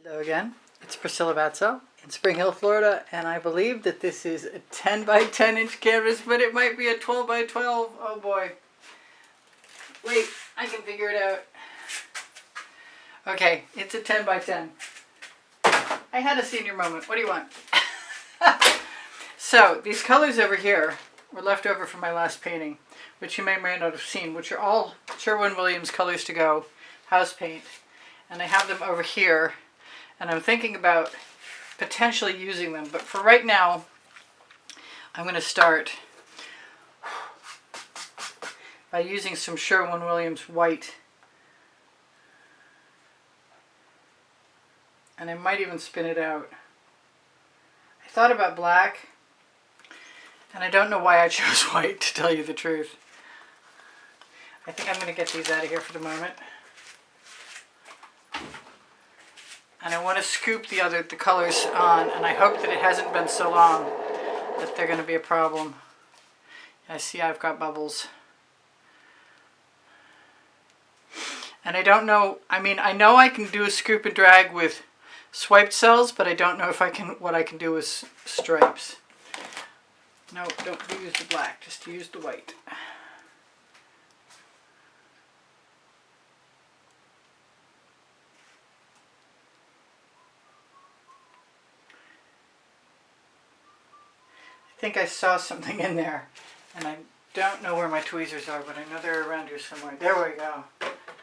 Hello again, it's Priscilla Batzell in Spring Hill, Florida, and I believe that this is a 10 by 10 inch canvas, but it might be a 12 by 12. Oh boy. Wait, I can figure it out. Okay, it's a 10 by 10. I had a senior moment. What do you want? So, these colors over here were left over from my last painting, which you may or may not have seen, which are all Sherwin-Williams Colors to Go house paint. And I have them over here, and I'm thinking about potentially using them. But for right now, I'm going to start by using some Sherwin-Williams white. And I might even spin it out. I thought about black, and I don't know why I chose white, to tell you the truth. I think I'm going to get these out of here for the moment. And I want to scoop the colors on, and I hope that it hasn't been so long that they're going to be a problem. I see I've got bubbles. And I don't know, I mean, I know I can do a scoop and drag with swiped cells, but I don't know if I can, what I can do with stripes. No, don't use the black, just use the white. I think I saw something in there, and I don't know where my tweezers are, but I know they're around here somewhere. There we go.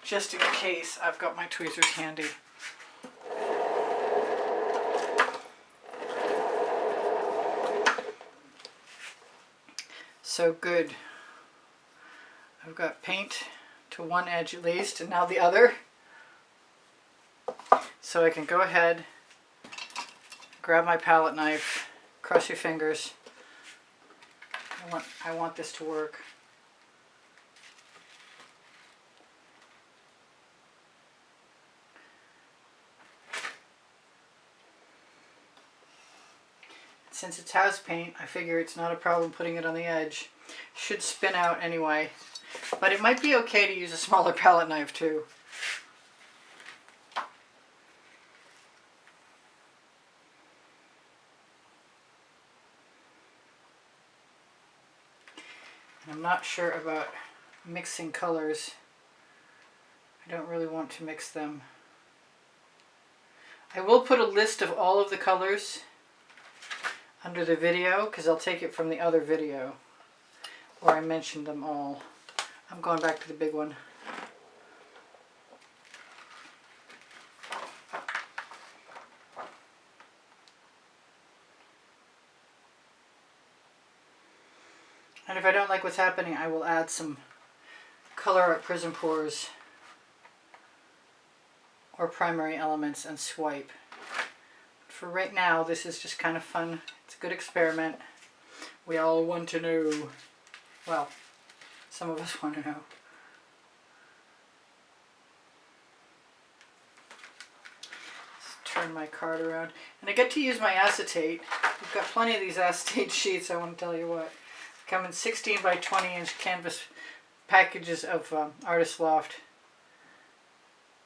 Just in case, I've got my tweezers handy. So good. I've got paint to one edge at least, and now the other. So I can go ahead, grab my palette knife, cross your fingers. I want this to work. Since it's house paint, I figure it's not a problem putting it on the edge. Should spin out anyway. But it might be okay to use a smaller palette knife too. I'm not sure about mixing colors. I don't really want to mix them. I will put a list of all of the colors under the video, because I'll take it from the other video where I mentioned them all. I'm going back to the big one. And if I don't like what's happening, I will add some Color Art Prism Pours or primary elements and swipe. For right now, this is just kind of fun. It's a good experiment. We all want to know. Well, some of us want to know. Let's turn my card around. And I get to use my acetate. We've got plenty of these acetate sheets, I want to tell you what. Come in 16 by 20 inch canvas packages of Artist Loft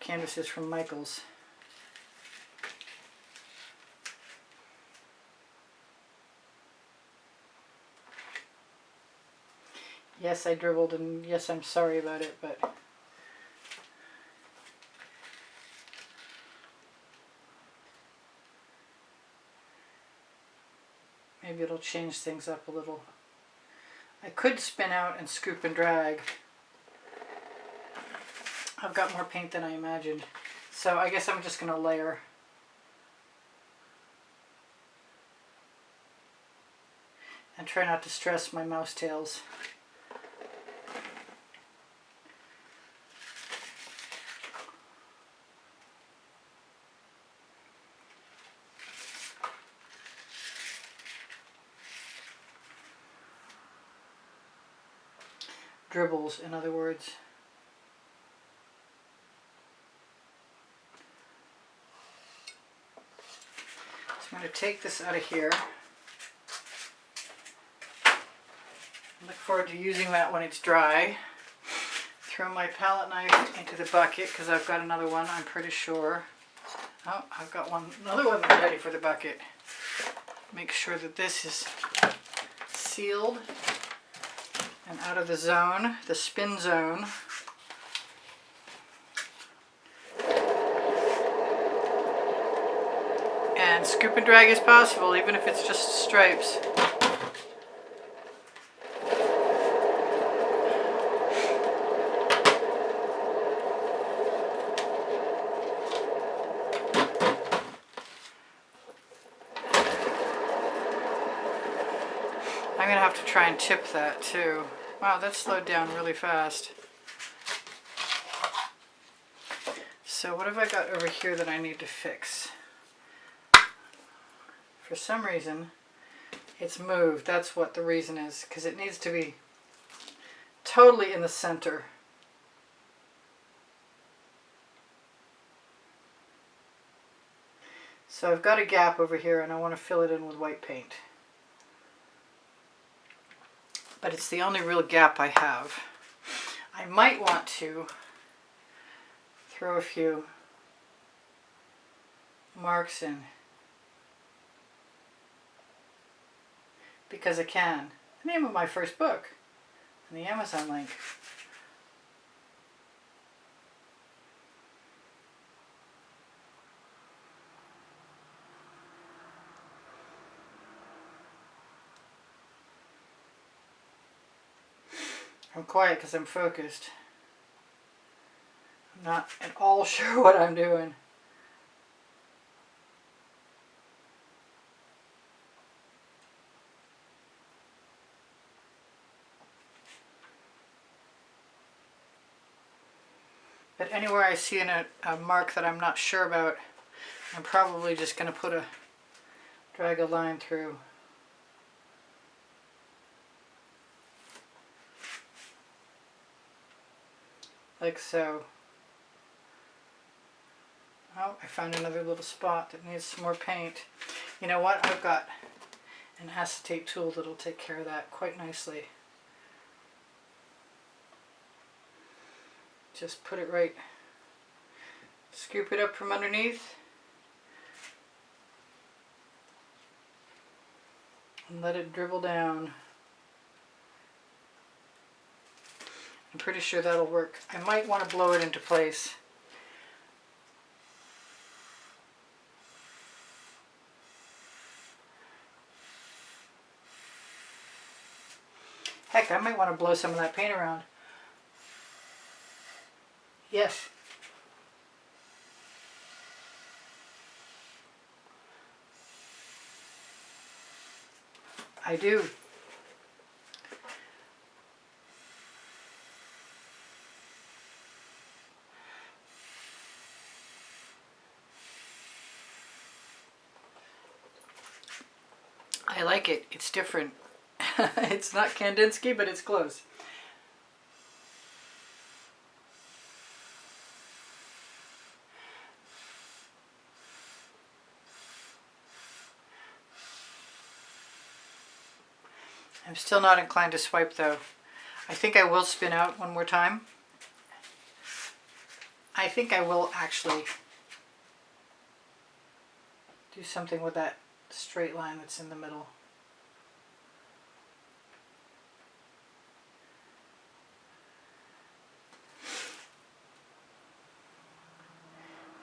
canvases from Michaels. Yes, I dribbled, and yes, I'm sorry about it, but maybe it'll change things up a little. I could spin out and scoop and drag. I've got more paint than I imagined, so I guess I'm just going to layer. And try not to stress my mouse tails. Dribbles, in other words. So I'm going to take this out of here. Look forward to using that when it's dry. Throw my palette knife into the bucket because I've got another one, I'm pretty sure. Oh, I've got another one ready for the bucket. Make sure that this is sealed and out of the zone, the spin zone. And scoop and drag as possible, even if it's just stripes. I'm going to have to try and tip that too. Wow, that slowed down really fast. So what have I got over here that I need to fix? For some reason, it's moved. That's what the reason is, because it needs to be totally in the center. So I've got a gap over here and I want to fill it in with white paint. But it's the only real gap I have. I might want to throw a few marks in. Because I can. The name of my first book. And the Amazon link. I'm quiet because I'm focused. I'm not at all sure what I'm doing. But anywhere I see a mark that I'm not sure about, I'm probably just going to drag a line through. Like so. Oh, I found another little spot that needs some more paint. You know what? I've got an acetate tool that'll take care of that quite nicely. Just put it right, scoop it up from underneath, and let it dribble down. I'm pretty sure that'll work. I might want to blow it into place. Heck, I might want to blow some of that paint around. Yes. I do. I like it. It's different. It's not Kandinsky, but it's close. I'm still not inclined to swipe though. I think I will spin out one more time. I think I will actually do something with that straight line that's in the middle.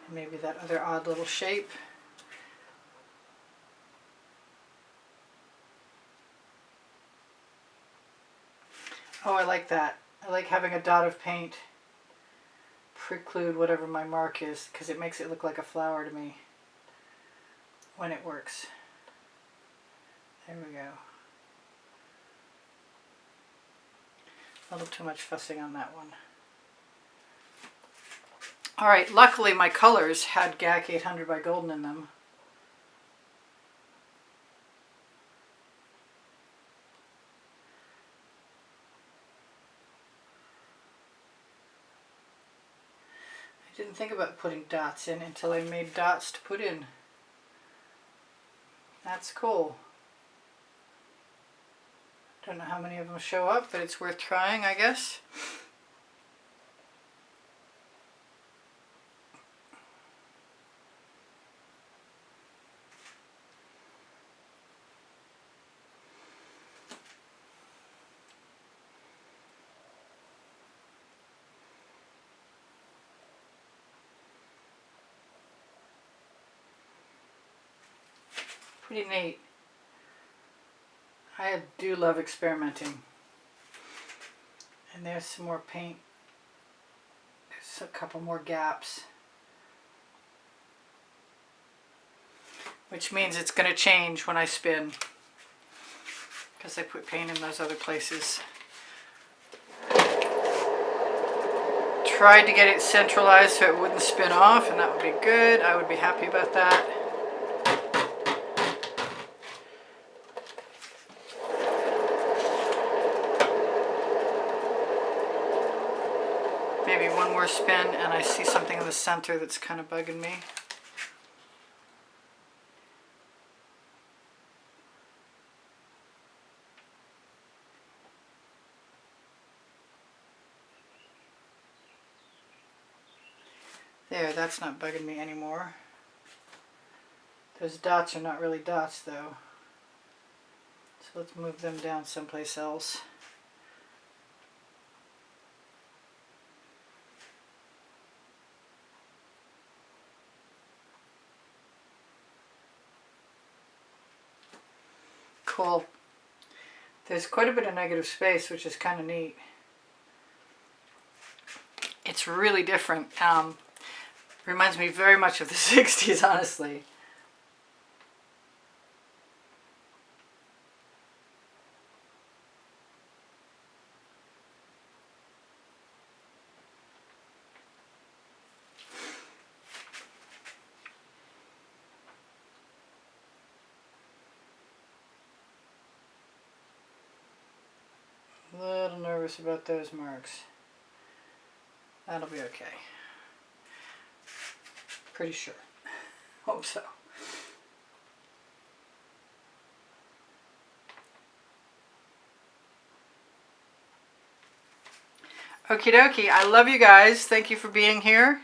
And maybe that other odd little shape. Oh, I like that. I like having a dot of paint preclude whatever my mark is, because it makes it look like a flower to me when it works. There we go. A little too much fussing on that one. Alright, luckily my colors had GAC 800 by Golden in them. I didn't think about putting dots in until I made dots to put in. That's cool. Don't know how many of them show up, but it's worth trying, I guess. Pretty neat. I do love experimenting. And there's some more paint. There's a couple more gaps. Which means it's going to change when I spin. Because I put paint in those other places. Tried to get it centralized so it wouldn't spin off, and that would be good. I would be happy about that. Maybe one more spin and I see something in the center that's kind of bugging me. There, that's not bugging me anymore. Those dots are not really dots though. So let's move them down someplace else. Cool. There's quite a bit of negative space, which is kind of neat. It's really different. Reminds me very much of the 60s, honestly. A little nervous about those marks. That'll be okay. Pretty sure. Hope so. Okie dokie. I love you guys. Thank you for being here.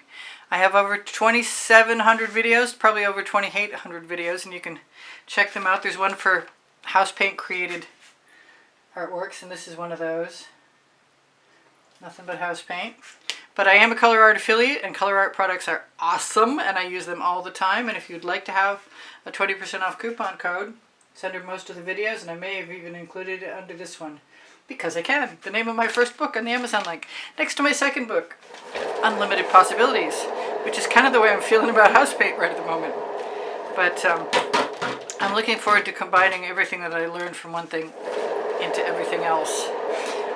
I have over 2,700 videos, probably over 2,800 videos, and you can check them out. There's one for house paint created artworks, and this is one of those. Nothing but house paint. But I am a color art affiliate, and color art products are awesome, and I use them all the time. And if you'd like to have a 20% off coupon code, it's under most of the videos, and I may have even included it under this one. Because I can. The name of my first book on the Amazon link. Next to my second book, Unlimited Possibilities, which is kind of the way I'm feeling about house paint right at the moment. But I'm looking forward to combining everything that I learned from one thing into everything else.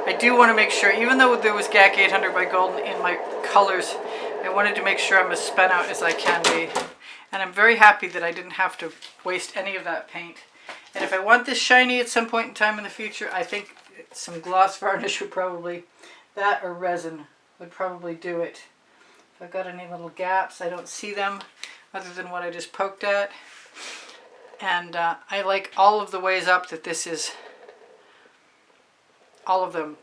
I do want to make sure, even though there was GAC 800 by Golden in my colors, I wanted to make sure I'm as spun out as I can be. And I'm very happy that I didn't have to waste any of that paint. And if I want this shiny at some point in time in the future, I think some gloss varnish would probably, that or resin would probably do it. If I've got any little gaps, I don't see them other than what I just poked at. And I like all of the ways up that this is. All of them.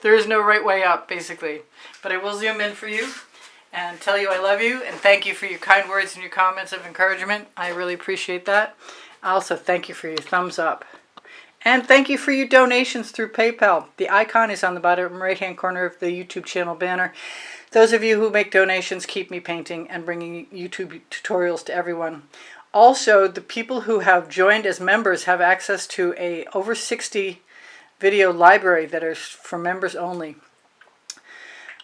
There is no right way up, basically. But I will zoom in for you and tell you I love you, and thank you for your kind words and your comments of encouragement. I really appreciate that. I also thank you for your thumbs up. And thank you for your donations through PayPal. The icon is on the bottom right-hand corner of the YouTube channel banner. Those of you who make donations keep me painting and bringing YouTube tutorials to everyone. Also, the people who have joined as members have access to a over 60 video library that is for members only.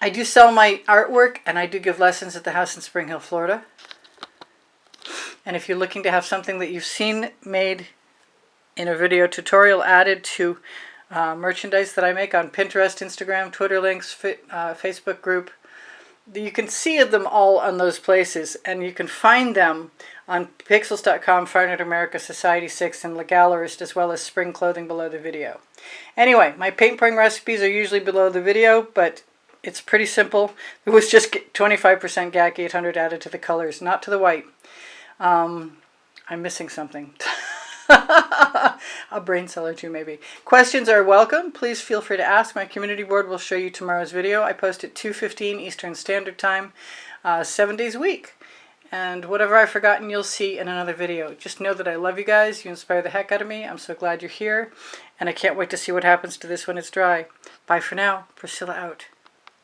I do sell my artwork, and I do give lessons at the house in Spring Hill, Florida. And if you're looking to have something that you've seen made in a video tutorial added to merchandise that I make on Pinterest, Instagram, Twitter links, Facebook group, you can see them all on those places, and you can find them on pixels.com, Fine Art America, Society 6, and Legalist, as well as spring clothing below the video. Anyway, my paint pouring recipes are usually below the video, but it's pretty simple. It was just 25% GAC 800 added to the colors, not to the white. I'm missing something. A brain cell or two, maybe. Questions are welcome. Please feel free to ask. My community board will show you tomorrow's video. I post at 2:15 Eastern Standard Time, 7 days a week. And whatever I've forgotten, you'll see in another video. Just know that I love you guys. You inspire the heck out of me. I'm so glad you're here. And I can't wait to see what happens to this when it's dry. Bye for now. Priscilla out.